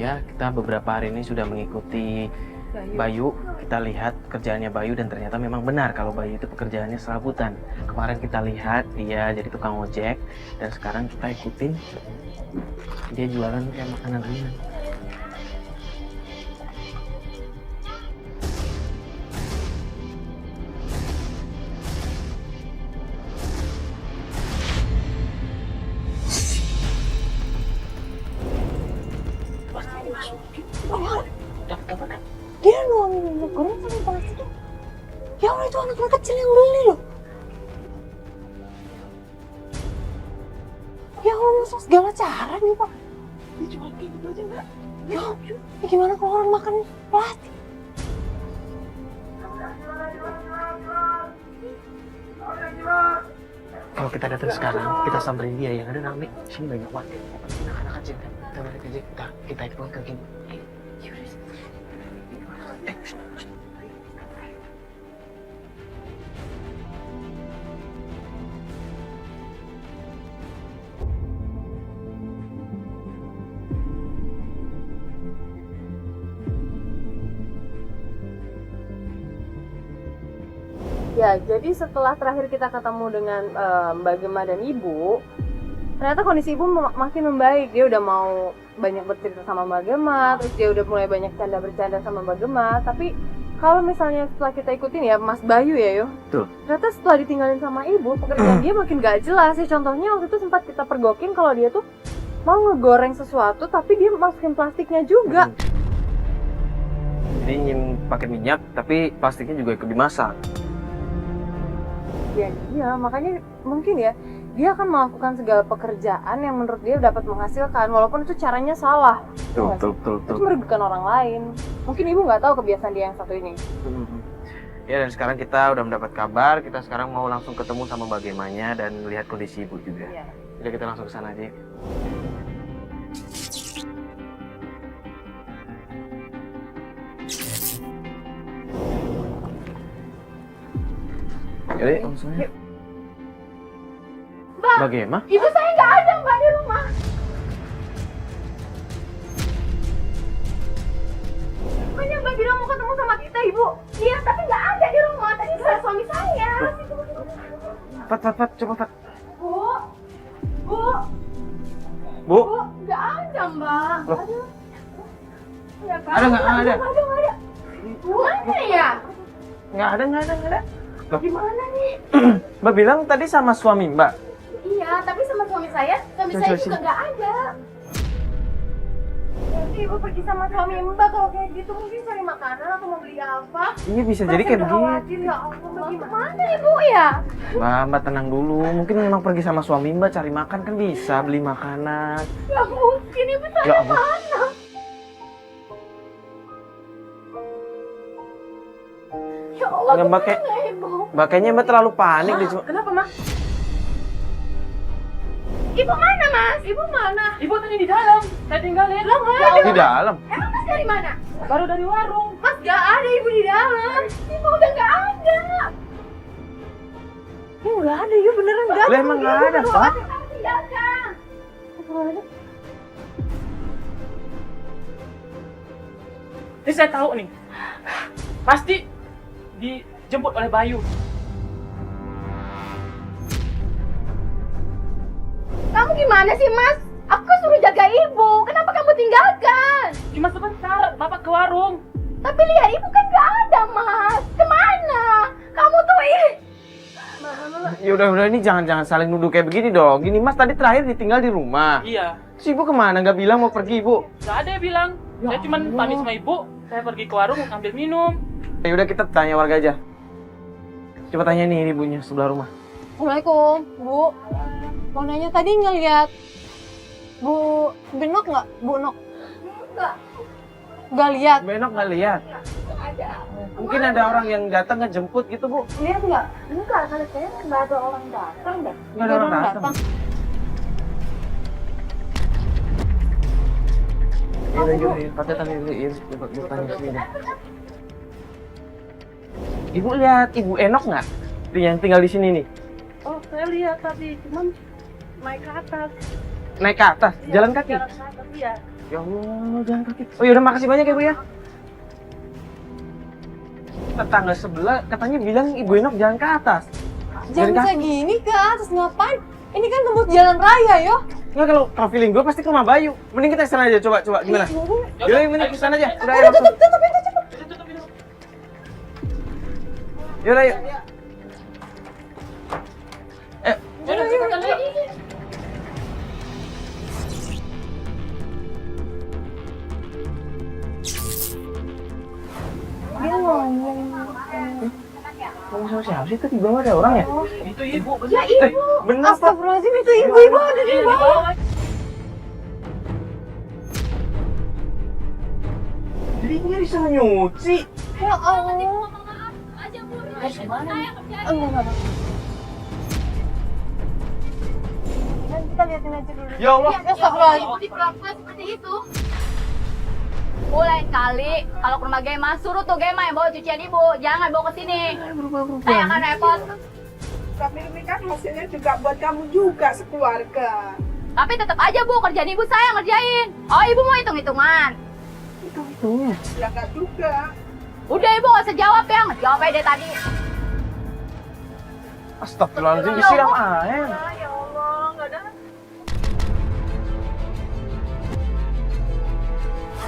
Ya, kita beberapa hari ini sudah mengikuti Bayu. Kita lihat kerjaannya Bayu dan ternyata memang benar kalau Bayu itu pekerjaannya serabutan. Kemarin kita lihat dia jadi tukang ojek dan sekarang kita ikutin dia jualan kayak makanan ringan. Dia nuangin minyak goreng sama plastik. Ya Allah, itu anak kecil yang beli loh. Ya Allah, masa segala cara nih Pak. Dia cuma kayak gitu aja enggak? Ya gimana kalau orang makan plastik? Kalau kita datang sekarang, kita samperin dia yang ada rame. Sini banyak banget anak-anak kecil kan. Kita balik aja, kita ikut ke gini. Ya, jadi setelah terakhir kita ketemu dengan Mbak Gema dan Ibu, ternyata kondisi Ibu makin membaik. Dia udah mau banyak bercerita sama Mbak Gema, terus dia udah mulai banyak bercanda sama Mbak Gema. Tapi kalau misalnya setelah kita ikutin ya Mas Bayu ya, Betul. ternyata setelah ditinggalin sama Ibu, pekerjaan dia makin gak jelas ya. Contohnya waktu itu sempat kita pergokin kalau dia tuh mau ngegoreng sesuatu tapi dia masukin plastiknya juga. Jadi pakai minyak, tapi plastiknya juga ikut dimasak. Ya iya, makanya mungkin ya dia akan melakukan segala pekerjaan yang menurut dia dapat menghasilkan walaupun itu caranya salah. Betul. Itu merugikan orang lain. Mungkin Ibu nggak tahu kebiasaan dia yang satu ini. Ya, dan sekarang kita udah mendapat kabar, kita sekarang mau langsung ketemu sama bagaimana dan lihat kondisi ibu juga. Iya. Jadi kita langsung ke sana aja. Yuk, langsung aja. Mbak, Bagaimana? ibu saya nggak ada Mbak di rumah. Bukannya Mbak bilang mau ketemu sama kita Ibu? Iya, tapi nggak ada di rumah. Tadi saya suami saya. Fat, coba Fat. Bu, Bu, nggak ada Mbak. Loh. Ada nggak ada? Ada. Nggak ada. Mana ya? Nggak ada. Loh, Gimana nih? Mbak bilang tadi sama suami Mbak. Iya, tapi sama suami saya juga nggak ada. Nanti Ibu pergi sama suami Mbak kalau kayak gitu mungkin cari makanan atau mau beli apa? Iya bisa jadi kayak begini. Khawatir ya Allah, bagaimana Ibu ya? Mbak tenang dulu. Mungkin memang pergi sama suami Mbak cari makan kan bisa beli makanan. Gak mungkin Ibu Ya cari ampun. mana? Ya Allah, Nggak, Mbak, gimana Ibu? Mbak kayaknya Mbak terlalu panik deh. Kenapa Mas? Ibu mana Mas? Ibu mana? Ibu tadi di dalam, saya tinggalin. Lah nggak ada. Di dalam. Emang Mas dari mana? Baru dari warung. Mas gak ada Ibu di dalam. Ibu udah gak ada. Ibu gak ada, Ibu beneran gak ada. Lah emang nggak ada, Pak. Tinggalkan. Ini saya tahu nih. Pasti dijemput oleh Bayu. Kamu gimana sih Mas? Aku kan suruh jaga Ibu. Kenapa kamu tinggalkan? Cuma sebentar, Bapak ke warung. Tapi lihat Ibu kan gak ada Mas. Kemana? Kamu tuh Ya udah ini jangan saling nuduh kayak begini dong. Gini Mas tadi terakhir ditinggal di rumah. Iya. Terus Ibu kemana? Nggak bilang mau pergi Ibu. Gak ada yang bilang. Saya cuma pamit sama Ibu. Saya pergi ke warung ambil minum. Ya udah kita tanya warga aja. Coba tanya nih ibunya sebelah rumah. Assalamualaikum, Bu. Mau nanya tadi ngeliat Bu Benok nggak? Bu Nok? Nggak lihat. Benok nggak lihat. Mungkin ada orang yang datang ngejemput gitu Bu. Lihat nggak? Enggak, kalau saya nggak ada orang datang deh. Nggak ada orang datang. Iya, pakai tanya dulu, tanya sini deh. Ibu lihat Ibu Enok nggak? Yang tinggal di sini nih. Oh, saya lihat tadi, cuman naik ke atas. Naik ke atas, jalan kaki. Jalan ke atas, iya. Ya Allah, jalan kaki. Oh yaudah, makasih banyak ya Bu ya. Tetangga sebelah katanya bilang Ibu Enok jalan ke atas. Jangan Jalan bisa kaki. gini ke atas, ngapain? Ini kan tembus jalan raya, yo. Nggak, kalau feeling gue pasti ke rumah Bayu. Mending kita kesana aja, coba gimana? Yaudah, mending kesana aja. Udah, ayo langsung. Tutup pintu cepet. Tutup pintu. Yaudah, yuk. Yaudah, cepetan lagi. Dia ngomong. Ngomong sama siapa sih? Itu di bawah ada orang ya? Itu ibu, Ya bener. ibu. Bener, Pak. Astagfirullahaladzim, itu ibu-ibu ada di bawah. Jadi ini disuruh nyuci. Ya Allah. Enggak. Dan kita liatin aja dulu. Ya Allah. Astagfirullahaladzim. Diperlakukan seperti itu. Mulai kali kalau ke rumah Gema, suruh tuh Gema yang bawa cucian ibu, jangan bawa ke sini. Saya akan repot. Tapi ini kan hasilnya juga buat kamu juga sekeluarga. Tapi tetap aja Bu, kerjaan ibu saya yang ngerjain. Oh ibu mau hitung-hitungan? Hitung-hitungnya. Ya nggak juga. Udah ibu nggak usah jawab ya, ngejawab aja dari tadi. Astagfirullahaladzim, disiram air. Ya Allah, enggak ada.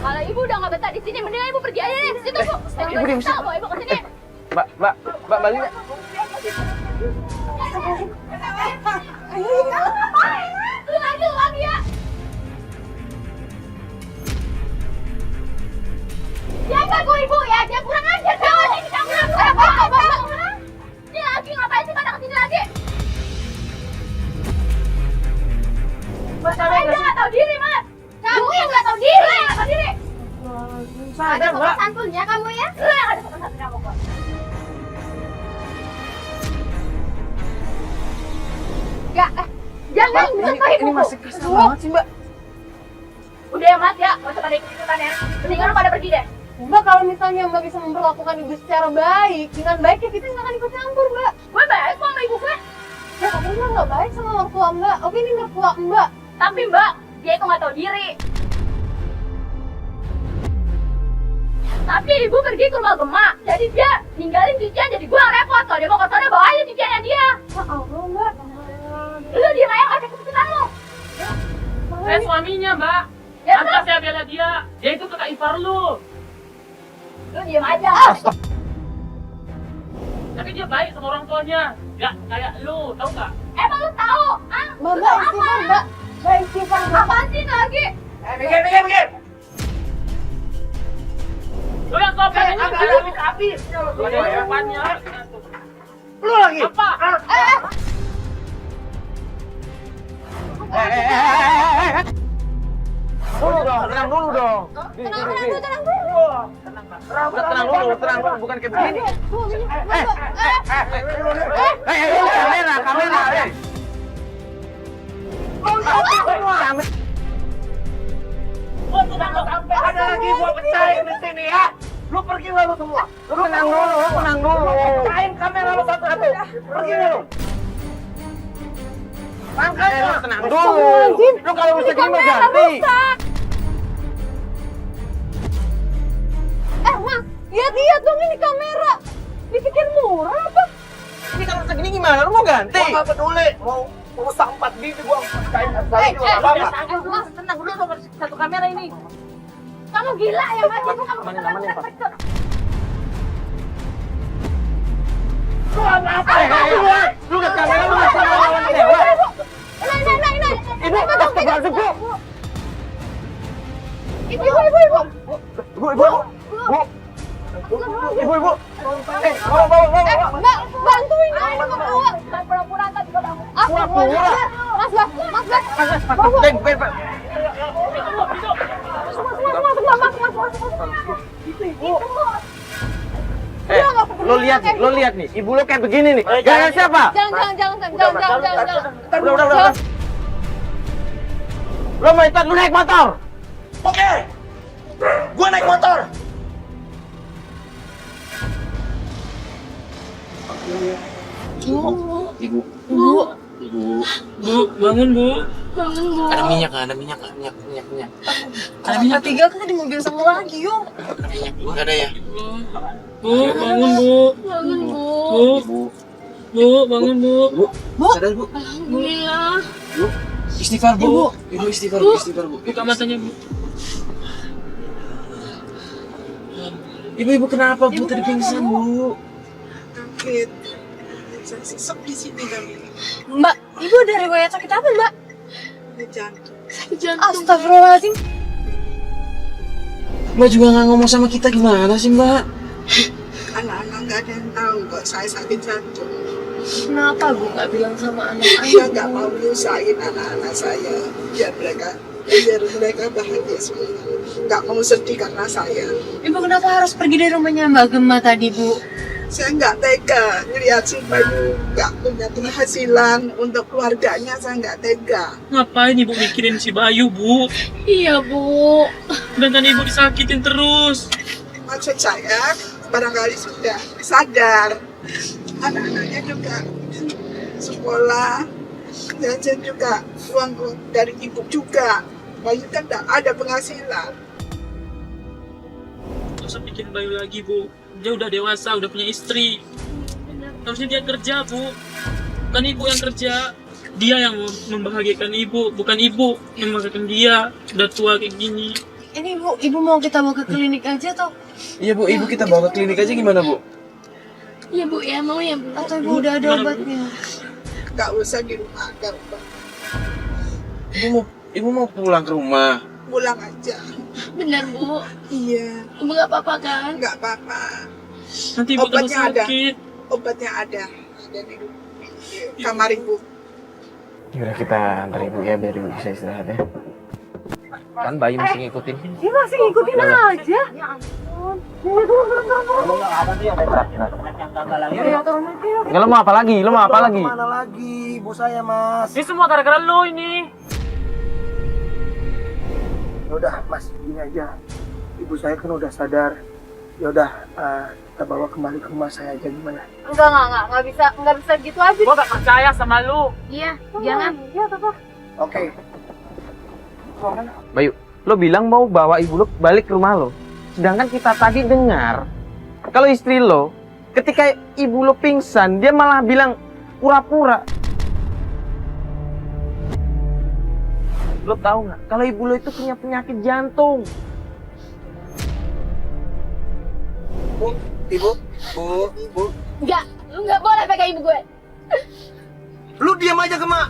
Kalau ibu udah nggak betah di sini, mendingan ibu pergi aja deh di situ Bu. Saya juga Ibu diam, nyesel bawa ibu ke sini. Mbak, balik nggak? Lu lagi ya. Jaga gue ibu ya, dia kurang ajar jangan ini kamu. Ini lagi ngapain sih pada kesini lagi? Saya nggak tahu diri mas. Kamu yang nggak tahu diri. Lu yang nggak tahu diri. Sadar, Mbak. santunnya kamu ya? Lu yang ada sopan santun kamu kok. Ya, jangan menyentuh Ini ibuku. masih kasar banget sih, Mbak. Udah ya mas ya, gak usah pada ikut-ikutan ya. Mendingan lu pada pergi deh. Mbak, kalau misalnya Mbak bisa memperlakukan ibu secara baik, dengan baik ya kita nggak akan ikut campur, Mbak. Gue baik kok sama ibu gue. Ya, tapi Mbak nggak baik sama mertua Mbak. Oke, ini mertua Mbak. Tapi mbak, dia itu gak tahu diri. Tapi ibu pergi ke rumah Gema, jadi dia ninggalin cucian, jadi gue yang repot. Kalau dia mau ke sana, bawa aja cuciannya dia. Ya Allah, Mbak. Lu diem aja, gak usah kesulitan lu. Saya suaminya, Mbak. Ya, Tanpa saya bela dia. Dia itu kakak ipar lu. Lu diem aja. Tapi dia baik sama orang tuanya. Gak kayak lu, tau gak? Emang lu tahu? Ah, Mbak, lu Mbak, tahu istighfar, apa? Mbak. Mbak, istighfar, Mbak. Apaan sih itu lagi? Mikir. Lu yang sopan ini agak lu. habis. Lu yang sopannya. Lu lagi. Apa? Dulu dong, tenang dulu dong. Tenang dulu. Tenang dulu, bukan kayak begini. Kamera. Sampai ada lagi gua pecahin di sini ya. Lu pergi lah lu semua. Lu tenang dulu. Pecahin kamera lu satu-satu. Pergi lu. Angkat lu. Tenang dulu. Lu kalau bisa gini mau ganti. Mas, lihat dong ini kamera. Dipikir murah apa? Ini kalau segini gimana? Lu mau ganti? Gua nggak peduli. Mau rusak 4 bibi gua pecahin lagi juga nggak apa-apa. Mas, tenang dulu dong, satu kamera ini. Kamu gila ya mas? Ibu kamu Amanin, Pak. Lu apa? Lu lihat kamera lu masih mau lawan dewa. Ini. Ibu, astagfirullahaladzim, Bu. Ibu. Ibu. Bawa. Mbak, bantuin dong ini membawa. Pura-pura kan juga kamu. Pura-pura. Mas, Bak. Ben. Lo lihat nih, ibu lo kayak begini nih. Gara-gara siapa? Jangan. Udah. Lo mau ikut, lu naik motor. Oke. Gua naik motor. Ibu. Bu. Bu, bangun bu. Bangun, Bu. Ada minyak, ada minyak. Ada minyak. Tiga kan di mobil sama lagi yuk. Ada minyak, Bu. Ada ya? Bu, bangun bu. Bangun, Bu. Bu, Bu. bu, bangun bu. Bu. Sadar, Bu. Alhamdulillah. Istighfar, Bu. Ibu istighfar, Bu. Istighfar, Bu. Buka matanya bu. Ibu kenapa, Bu? Tadi pingsan, Bu. Sakit. Saya sesek di sini kami. Mbak, ibu ada riwayat sakit apa mbak? Ini jantung. Sakit jantung. Astagfirullahaladzim. Mbak juga nggak ngomong sama kita gimana sih, Mbak? Anak-anak nggak ada yang tahu kok saya sakit jantung. Kenapa bu nggak bilang sama anak? Saya nggak mau nyusahin anak-anak saya. Biar mereka bahagia semua. Nggak mau sedih karena saya. Ibu kenapa harus pergi dari rumahnya Mbak Gemma tadi bu? Saya nggak tega ngeliat si Bayu nggak punya penghasilan untuk keluarganya. Saya nggak tega. Ngapain ibu mikirin si Bayu bu? Iya, Bu. Sedangkan ibu disakitin terus. Maksud saya barangkali sudah sadar. Anak-anaknya juga sekolah, jajan juga uang dari ibu juga. Bayu kan nggak ada penghasilan. Gak usah bikin Bayu lagi bu. Dia udah dewasa, udah punya istri. Harusnya dia kerja bu. Bukan ibu yang kerja. Dia yang membahagiakan ibu, bukan ibu yang membahagiakan dia. Udah tua kayak gini. Ini ibu mau kita bawa ke klinik aja atau? Iya, Bu. Ibu kita bawa ke klinik aja gimana, Bu? Iya, Bu, ya mau ya, Bu. Atau ibu udah ada obatnya? Nggak usah di rumah, nggak usah. Ibu mau pulang ke rumah. Pulang aja. Benar, Bu. Iya, Ibu nggak apa-apa kan? nggak apa-apa. Nanti ibu tambah Obatnya ada. sakit. Obatnya ada di kamar ibu. Yaudah kita antar ibu ya biar ibu bisa istirahat ya. Kan Bayu masih ngikutin. Dia masih ngikutin aja. Ya ampun. Ya turun aja. Enggak, lo mau apa lagi? Lo mau apa lagi? Mana lagi? Bos saya, Mas. Ini semua gara-gara lo ini. Yaudah, Mas, gini aja. Ibu saya kan udah sadar. Yaudah, kita bawa kembali ke rumah saya aja gimana? Enggak bisa gitu aja. Gua gak percaya sama lu. Iya, jangan. Iya, apa? Oke. Bayu, lo bilang mau bawa ibu lo balik ke rumah lo. Sedangkan kita tadi dengar kalau istri lo ketika ibu lo pingsan dia malah bilang pura-pura. Lo tahu nggak kalau ibu lo itu punya penyakit jantung? Bu, Ibu, Bu. Enggak, lu nggak boleh pegang ibu gue. Lu diam aja, Gema.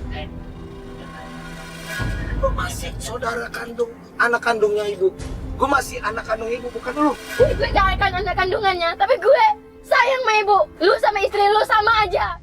Lu masih saudara kandung, anak kandungnya ibu. Gue masih anak kandung ibu, bukan lu. Gue jangan anak kandungannya, tapi gue sayang sama ibu. Lu sama istri lu sama aja.